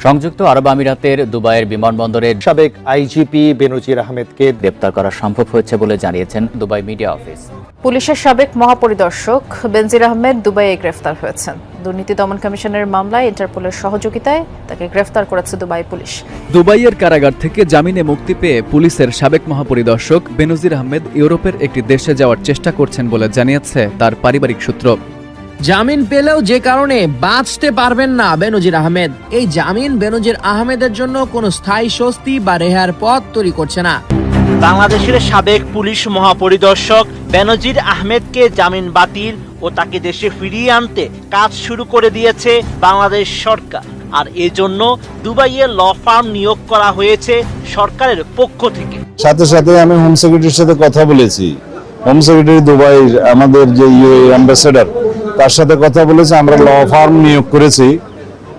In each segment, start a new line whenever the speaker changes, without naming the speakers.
সংযুক্ত আরব আমিরাতের দুবাইয়ের বিমানবন্দরের
সাবেক আইজিপি বেনজির আহমেদকে
গ্রেপ্তার করা সম্ভব হয়েছে বলে জানিয়েছেন দুবাই মিডিয়া অফিস।
পুলিশের সাবেক মহাপরিদর্শক বেনজির আহমেদ দুবাইয়ে গ্রেফতার হয়েছেন। দুর্নীতি দমন কমিশনের মামলায় ইন্টারপোলের সহযোগিতায় তাকে গ্রেফতার করেছে দুবাই পুলিশ।
দুবাইয়ের কারাগার থেকে জামিনে মুক্তি পেয়ে পুলিশের সাবেক মহাপরিদর্শক বেনজির আহমেদ ইউরোপের একটি দেশে যাওয়ার চেষ্টা করছেন বলে জানিয়েছে তার পারিবারিক সূত্র।
জামিন পেলেও যে কারণে বাঁচতে পারবেন না বেনজির আহমেদ, এই জামিন বেনজির আহমেদের জন্য কোনো স্থায়ী স্বস্তি বা রেহার পথ তৈরি করছে না।
বাংলাদেশের সাবেক পুলিশ মহাপরিদর্শক বেনজির আহমেদকে জামিন বাতিল ও তাকে দেশে ফিরিয়ে আনতে কাজ শুরু করে দিয়েছে বাংলাদেশ সরকার। আর এজন্য দুবাইয়ে ল ফার্ম নিয়োগ করা হয়েছে সরকারের পক্ষ থেকে।
সাথে সাথে আমি হোম সেক্রেটারির সাথে কথা বলেছি। হোম সেক্রেটারি দুবাইয়ের আমাদের যে অ্যাম্বাসেডর, তার সাথে কথা বলেছে। আমরা ল ফার্ম নিয়োগ করেছি,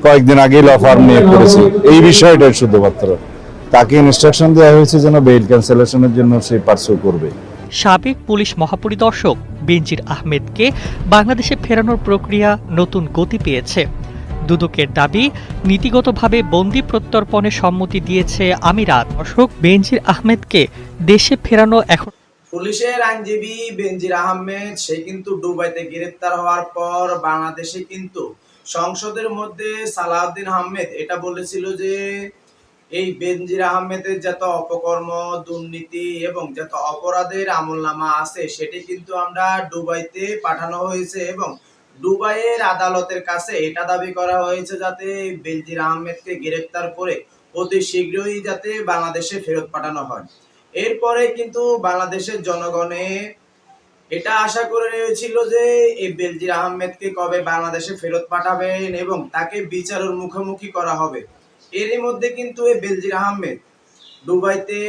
কয়েকদিন আগে ল ফার্ম নিয়োগ করেছি। এই বিষয়টা শুধুমাত্র তাকে ইনস্ট্রাকশন দেওয়া হয়েছে যেন বেইল ক্যান্সেলেশনের জন্য সে পার্সু করবে।
সাবেক পুলিশ মহাপরিদর্শক বেনজির আহমেদকে বাংলাদেশে ফেরানোর প্রক্রিয়া নতুন গতি পেয়েছে। দুদকের দাবি, নীতিগতভাবে বন্দি প্রত্যর্পণে সম্মতি দিয়েছে আমিরাত। দর্শক বেনজির আহমেদকে দেশে ফেরানো এখন
পুলিশের আইনজীবী বেনজির আহমেদ সে কিন্তু দুবাইতে গ্রেফতার হওয়ার পর বাংলাদেশে কিন্তু সংসদের মধ্যে সালাউদ্দিন আহমেদ এটা বলেছিল যে এই বেনজির আহমেদের যত অপকর্ম, দুর্নীতি এবং যত অপরাধের আমলনামা আছে সেটি কিন্তু আমরা দুবাইতে পাঠানো হয়েছে এবং দুবাইয়ের আদালতের কাছে এটা দাবি করা হয়েছে যাতে বেনজির আহমেদকে গ্রেফতার করে অতি শীঘ্রই যাতে বাংলাদেশে ফেরত পাঠানো হয়। এরপরে কিন্তু বাংলাদেশের জনগণে এটা আশা করে রয়েছিল যে এই বেনজির আহমেদকে কবে বাংলাদেশে ফেরত পাঠাবেন এবং তাকে বিচারের মুখোমুখি করা হবে। এরই মধ্যে কিন্তু এই বেনজির আহমেদ দুবাইতে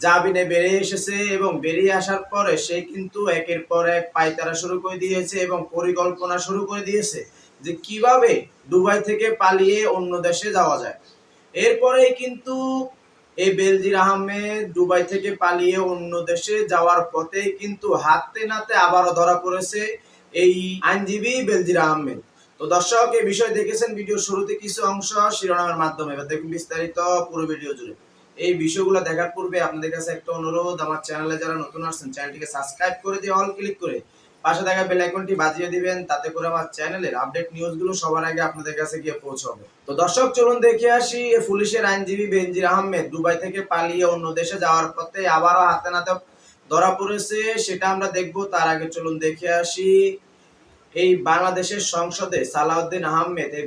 জামিনে বেরিয়ে এসেছে এবং বেরিয়ে আসার পরে সে কিন্তু একের পর এক পায়তারা শুরু করে দিয়েছে এবং পরিকল্পনা শুরু করে দিয়েছে যে কিভাবে দুবাই থেকে পালিয়ে অন্য দেশে যাওয়া যায়। এরপরেই কিন্তু এই বেনজির আহমেদ দুবাই থেকে পালিয়ে অন্য দেশে যাওয়ার পথে কিন্তু হাতে নাতে আবারও ধরা পড়েছে এই আইনজীবী বেনজির আহমেদ। তো দর্শক, এই বিষয় দেখেছেন ভিডিও শুরুতে কিছু অংশ শিরোনামের মাধ্যমে, এবার দেখুন বিস্তারিত পুরো ভিডিও জুড়ে। এই বিষয়গুলো দেখার পূর্বে আপনাদের কাছে একটা অনুরোধ, আমার চ্যানেলে যারা নতুন আসছেন চ্যানেলটিকে সাবস্ক্রাইব করে দিয়ে অল ক্লিক করে পাশে থাকা বেল আইকনটি বাজিয়ে দিবেন, তাতে করে আমার চ্যানেলের আপডেট নিউজগুলো সবার আগে আপনাদের কাছে গিয়ে পৌঁছাবে। তো দর্শক, চলুন দেখে আসি পুলিশের আইনজীবী বেনজির আহমেদ দুবাই থেকে পালিয়ে অন্য দেশে যাওয়ার পথে আবারও হাতে নাতে ধরা পড়েছে, সেটা আমরা দেখব। তার আগে চলুন দেখে আসি এই বাংলাদেশের সংসদে সালাউদ্দিন আহমেদ এই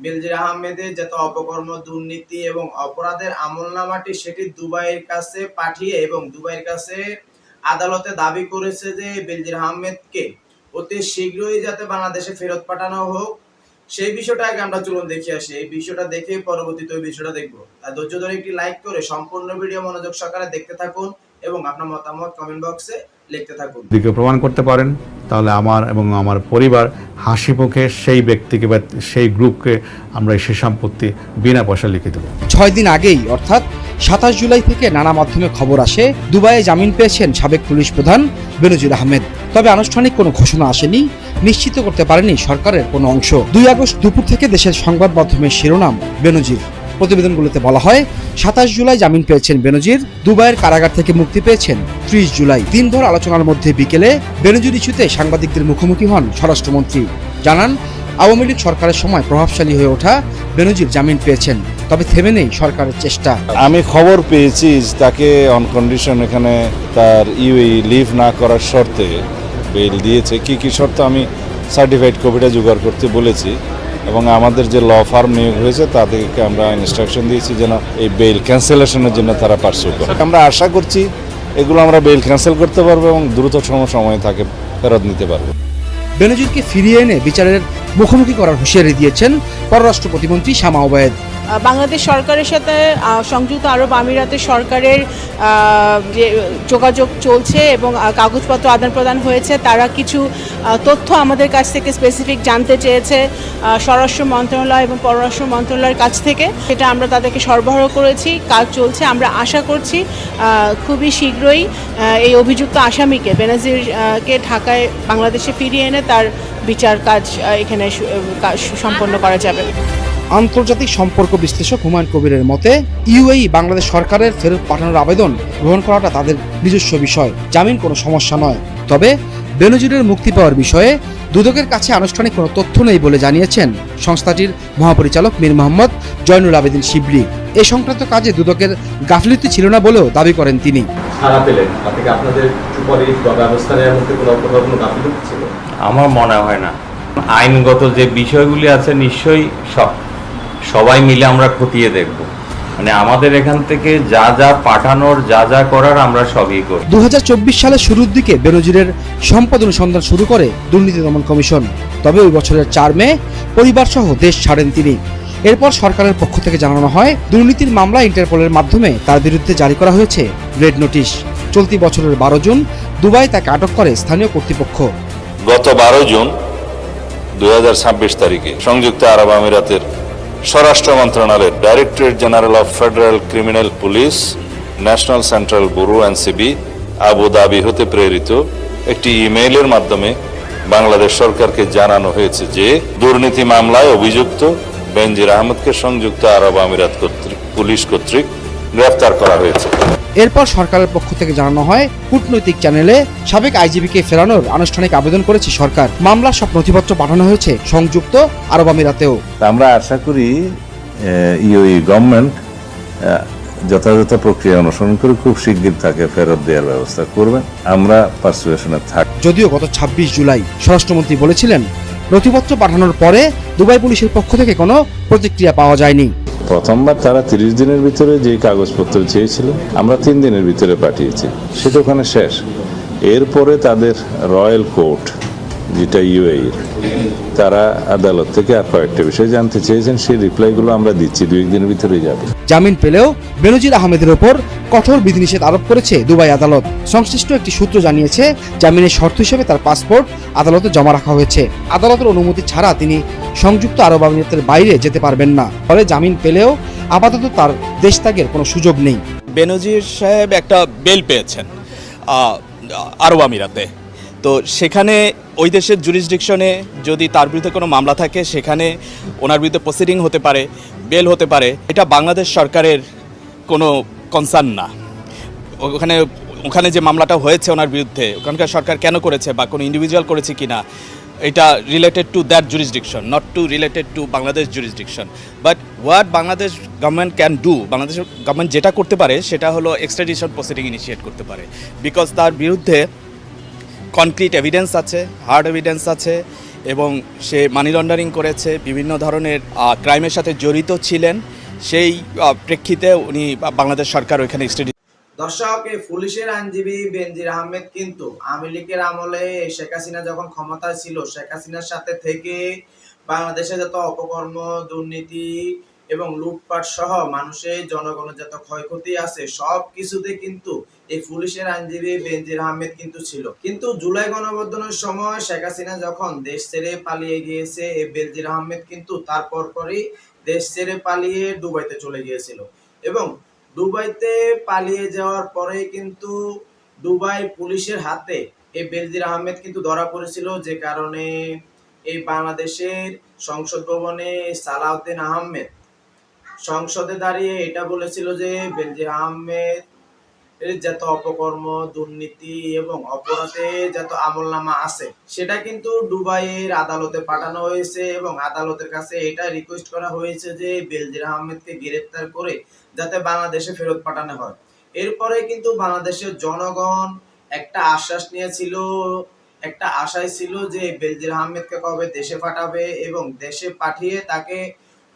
বেনজির আহমেদের যত অপকর্ম, দুর্নীতি এবং অপরাধের আমলনামাটি সেটি দুবাইয়ের কাছে পাঠিয়ে এবং দুবাইয়ের কাছে আদালতে দাবি করেছে যে বেনজির আহমেদকে অতি শীঘ্রই যাতে বাংলাদেশে ফেরত পাঠানো হোক। সেই বিষয়টা আগে আমরা চলুন দেখে আসি। এই বিষয়টা দেখে পরবর্তীতে ওই বিষয়টা দেখবো। আর ধৈর্য ধরে একটি লাইক করে সম্পূর্ণ ভিডিও মনোযোগ সহকারে দেখতে থাকুন এবং আপনার মতামত কমেন্ট বক্সে লিখতে থাকুন।
যদি প্রমাণ করতে পারেন তাহলে আমার এবং আমার পরিবার হাসি মুখে সেই ব্যক্তিকে বা সেই গ্রুপকে আমরা সে সম্পত্তি বিনা পয়সা লিখে দেবো।
6 দিন আগেই অর্থাৎ 27 জুলাই থেকে নানা মাধ্যমে খবর আসে দুবাইয়ে জামিন পেয়েছেন সাবেক পুলিশ প্রধান বেনজির আহমেদ। তবে আনুষ্ঠানিক কোনো ঘোষণা আসেনি, নিশ্চিত করতে পারেনি সরকারের কোনো অংশ। 2 আগস্ট দুপুর থেকে দেশের সংবাদ মাধ্যমের শিরোনাম বেনজির। প্রতিবেদনগুলোতে বলা হয় 27 জুলাই জামিন পেয়েছেন বেনজির, দুবাইয়ের কারাগার থেকে মুক্তি পেয়েছেন 30 জুলাই। দিনভর আলোচনার মধ্যে বিকেলে বেনজির ইস্যুতে সাংবাদিকদের মুখোমুখি হন স্বরাষ্ট্রমন্ত্রী। জানান, আওয়ামী লীগ সরকারের সময় প্রভাবশালী হয়ে ওঠা বেনজির জামিন পেয়েছেন, তবে থেমে নেই সরকারের চেষ্টা।
আমি খবর পেয়েছি তাকে অন কন্ডিশন এখানে তার লিভ না করার শর্তে বেইল দিয়েছে। কি শর্ত আমি সার্টিফাইড কপিটা জোগাড় করতে বলেছি এবং আমাদের যে ল ফার্ম নিয়োগ হয়েছে তাদেরকে আমরা ইনস্ট্রাকশন দিয়েছি যেন এই বেইল ক্যান্সেলেশনের জন্য তারা পার্সু করে। আমরা আশা করছি এগুলো আমরা বেইল ক্যান্সেল করতে পারবো এবং দ্রুততম সময়ে তাকে ফেরত নিতে পারবো।
বেনজিরকে ফিরিয়ে এনে বিচারের মুখোমুখি করার হুঁশিয়ারি দিয়েছেন পররাষ্ট্র প্রতিমন্ত্রী শামা ওবায়েদ।
বাংলাদেশ সরকারের সাথে সংযুক্ত আরব আমিরাতের সরকারের যে যোগাযোগ চলছে এবং কাগজপত্র আদান প্রদান হয়েছে, তারা কিছু তথ্য আমাদের কাছ থেকে স্পেসিফিক জানতে চেয়েছে স্বরাষ্ট্র মন্ত্রণালয় এবং পররাষ্ট্র মন্ত্রণালয়ের কাছ থেকে। সেটা আমরা তাদেরকে সরবরাহ করেছি, কাজ চলছে। আমরা আশা করছি খুবই শীঘ্রই এই অভিযুক্ত আসামিকে বেনজিরকে ঢাকায় বাংলাদেশে ফিরিয়ে এনে তার বিচার কাজ এখানে সম্পন্ন করা যাবে।
আন্তর্জাতিক সম্পর্ক বিশ্লেষক হুমায়ুন কবিরের মতে ইউএই বাংলাদেশ সরকারের ফেরত পাঠানোর আবেদন গ্রহণ করাটা তাদের নিজস্ব বিষয়, জামিন কোনো সমস্যা নয়। তবে বেনজিরের মুক্তি পাওয়ার বিষয়ে দুদকের কাছে আনুষ্ঠানিক কোনো তথ্য নেই বলে জানিয়েছেন সংস্থাটির মহাপরিচালক মীর মোহাম্মদ জয়নুল আবেদিন শিবলি। এ সংক্রান্ত কাজে দুদকের গাফিলতি ছিল না বলেও দাবি করেন তিনি।
আমার মনে হয় না। আইনগত যে বিষয়গুলি আছে নিশ্চয়ই সবাই মিলে আমরা খতিয়ে দেখব। মানে আমাদের এখান থেকে যা যা পাঠানোর যা যা করার আমরা সবই করি।
2024 সালের শুরুর দিকে বেনজিরের সম্পদ অনুসন্ধান শুরু করে দুর্নীতি দমন কমিশন। তবে ওই বছরের 4 মে পরিবারসহ দেশ ছাড়েন তিনি। এরপর সরকারের পক্ষ থেকে জানানো হয় দুর্নীতির মামলা ইন্টারপোলের মাধ্যমে তার বিরুদ্ধে জারি করা হয়েছে রেড নোটিশ। চলতি বছরের 12 জুন দুবাই তাকে আটক করে স্থানীয় কর্তৃপক্ষ।
গত 12 জুন 2026 তারিখে সংযুক্ত আরব আমিরাতের স্বরাষ্ট্র মন্ত্রণালয়ের directorate general of federal criminal police, national central bureau NCB, Abu Dhabi হতে প্রেরিত একটি ইমেইলের মাধ্যমে বাংলাদেশ সরকারকে জানানো হয়েছে যে দুর্নীতি মামলায় অভিযুক্ত বেনজির আহমেদকে সংযুক্ত আরব আমিরাত পুলিশ কর্তৃক গ্রেফতার করা হয়েছে।
এরপর সরকারের পক্ষ থেকে জানানো হয় কূটনৈতিক চ্যানেলে সাবেক আইজিবিকে ফেরানোর আনুষ্ঠানিক আবেদন করেছে সরকার। মামলার সব নথিপত্র পাঠানো হয়েছে সংযুক্ত আরব আমিরাতেও।
আমরা আশা করি ইউএই গভর্নমেন্ট যথাযথ প্রক্রিয়া অনুসরণ করে খুব শিগগির তাকে ফেরত দেওয়ার ব্যবস্থা করবেন। আমরা পার্সুয়েশনে থাকি।
যদিও গত 26 জুলাই স্বরাষ্ট্রমন্ত্রী বলেছিলেন নথিপত্র পাঠানোর পরে দুবাই পুলিশের পক্ষ থেকে কোনো প্রতিক্রিয়া পাওয়া যায়নি।
প্রথমবার তারা 30 দিনের ভিতরে যে কাগজপত্র চেয়েছিল আমরা 3 দিনের ভিতরে পাঠিয়েছি, সেটা ওখানে শেষ। এরপরে তাদের রয়্যাল কোর্ট যেটা ইউএই, তারা আদালত থেকে আর কয়েকটা বিষয় জানতে চেয়েছেন, সেই রিপ্লাইগুলো আমরা দিচ্ছি, 2 দিনের ভিতরে যাবে।
জামিন পেলেও বেনজির আহমেদের ওপর কঠোর বিধিনিষেধ আরোপ করেছে দুবাই আদালত। সংশ্লিষ্ট একটি সূত্র জানিয়েছে জামিনের শর্ত হিসেবে তার পাসপোর্ট আদালতে জমা রাখা হয়েছে। আদালতের অনুমতি ছাড়া তিনি সংযুক্ত আরব আমিরাতের বাইরে যেতে পারবেন না। ফলে জামিন পেলেও আপাতত তার দেশ ত্যাগের কোনো সুযোগ নেই।
বেনজির সাহেব একটা বেল পেয়েছেন আরব আমিরাতে, তো সেখানে ওই দেশের জুরিসডিকশনে যদি তার বিরুদ্ধে কোনো মামলা থাকে সেখানে ওনার বিরুদ্ধে প্রসিডিং হতে পারে, বেল হতে পারে। এটা বাংলাদেশ সরকারের কোনো কনসার্ন না। ওখানে যে মামলাটা হয়েছে ওনার বিরুদ্ধে, ওখানকার সরকার কেন করেছে বা কোনো ইন্ডিভিজুয়াল করেছে কিনা, এটা related to that jurisdiction, not to related to Bangladesh jurisdiction. But what Bangladesh government can do, Bangladesh government যেটা করতে পারে সেটা হলো এক্সট্রাডিশন প্রসিডিং ইনিশিয়েট করতে পারে। বিকজ তার বিরুদ্ধে কনক্রিট এভিডেন্স আছে, হার্ড এভিডেন্স আছে, এবং সে মানি লন্ডারিং করেছে, বিভিন্ন ধরনের ক্রাইমের সাথে জড়িত ছিলেন। সেই প্রেক্ষিতে উনি বাংলাদেশ সরকার ওইখানে এক্সট্রাডিশন।
দর্শক, এই পুলিশের আইনজীবী বেনজির আহমেদ কিন্তু আওয়ামী লীগের আমলে শেখ হাসিনা যখন ক্ষমতায় ছিল, শেখ হাসিনার সাথে থেকে বাংলাদেশে যত অপকর্ম, দুর্নীতি এবং লুটপাট সহ মানুষের জনগণের যত ক্ষয়ক্ষতি আছে সব কিছুতে কিন্তু এই পুলিশের আইনজীবী বেনজির আহমেদ কিন্তু ছিল। কিন্তু জুলাই গণঅভ্যুত্থানের সময় শেখ হাসিনা যখন দেশ ছেড়ে পালিয়ে গিয়েছে, এই বেনজির আহমেদ কিন্তু তারপর পরই দেশ ছেড়ে পালিয়ে দুবাইতে চলে গিয়েছিল। এবং দুবাইতে পালিয়ে যাওয়ার পরে কিন্তু দুবাই পুলিশের হাতে এই বেনজির আহমেদ কিন্তু ধরা পড়েছিল, যে কারণে এই বাংলাদেশের সংসদ ভবনে সালাউদ্দিন আহমেদ সংসদে দাঁড়িয়ে এটা বলেছিল যে বেনজির আহমেদ যত অপকর্ম, দুর্নীতি এবং অপরাধে যত আমলনামা আছে সেটা কিন্তু দুবাইয়ের আদালতে পাঠানো হয়েছে এবং আদালতের কাছে এটা রিকোয়েস্ট করা হয়েছে যে বেনজির আহমেদকে গ্রেফতার করে যাতে বাংলাদেশে ফেরত পাঠানো হয়। এরপরে কিন্তু বাংলাদেশের জনগণ একটা আশ্বাস নিয়েছিল, একটা আশায় ছিল যে বেনজির আহমেদকে কবে দেশে পাঠাবে এবং দেশে পাঠিয়ে তাকে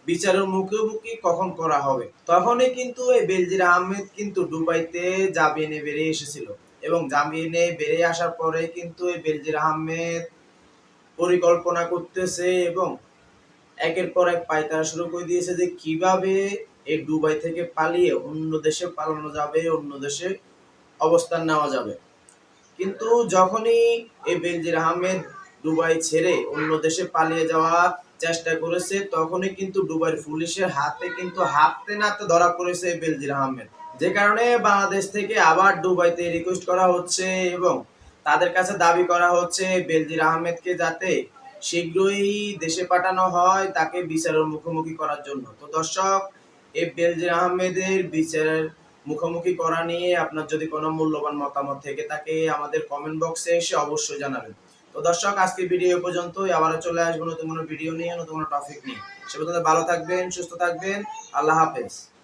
বিচারের মুখোমুখি কখন করা হবে। তখনই কিন্তু এই বেনজির আহমেদ কিন্তু দুবাইতে জামিনে বেরিয়ে এসেছিল এবং জামিনে বেরিয়ে আসার পরে কিন্তু এই বেনজির আহমেদ পরিকল্পনা করতেছে এবং একের পর এক পায়তারা শুরু করে দিয়েছে যে কিভাবে এই দুবাই থেকে পালিয়ে অন্য দেশে পালানো যাবে, অন্য দেশে অবস্থান নেওয়া যাবে। কিন্তু যখনই এই বেনজির আহমেদ দুবাই ছেড়ে অন্য দেশে পালিয়ে যাওয়ার চেষ্টা করেছে, তখনই কিন্তু দুবাইয়ের পুলিশের হাতে কিন্তু হাতে নাতে ধরা পড়েছে বেনজির আহমেদ, যে কারণে বাংলাদেশ থেকে আবার দুবাইতে রিকোয়েস্ট করা হচ্ছে এবং তাদের কাছে দাবি করা হচ্ছে বেনজির আহমেদকে যাতে শীঘ্রই দেশে পাঠানো হয় তাকে বিচারের মুখোমুখি করার জন্য। তো দর্শক, এই বেনজির আহমেদের বিচারের মুখোমুখি করা নিয়ে আপনার যদি কোনো মূল্যবান মতামত থেকে থাকে আমাদের কমেন্ট বক্সে এসে অবশ্যই জানাবেন। তো দর্শক, আজকের ভিডিও এ পর্যন্তই। আবারও চলে আসবো নতুন কোনো ভিডিও নিয়ে, নতুন কোনো টপিক নিয়ে। সে পর্যন্ত ভালো থাকবেন, সুস্থ থাকবেন। আল্লাহ হাফেজ।